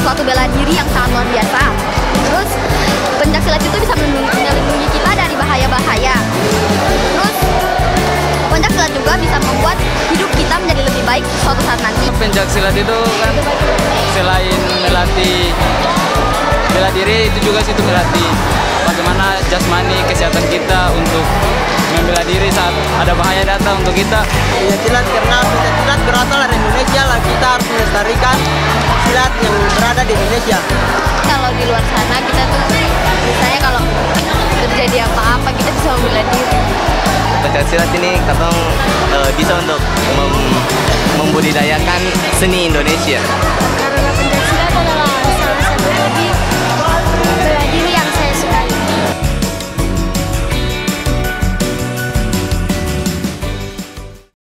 suatu bela diri yang sangat luar biasa. Terus pencaksilat itu bisa melindungi kita dari bahaya-bahaya. Terus pencaksilat juga bisa membuat hidup kita menjadi lebih baik suatu saat nanti. Pencaksilat itu kan selain melatih bela diri, itu juga situ melatih bagaimana jasmani kesehatan kita untuk membela diri saat ada bahaya datang untuk kita. Silat karena silat berasal dari Indonesia lah, kita harus melestarikan silat yang berada di Indonesia. Kalau di luar sana kita tuh misalnya kalau terjadi apa-apa kita bisa membela diri. Pencaksilat ini kadang bisa untuk membudidayakan seni Indonesia. Karena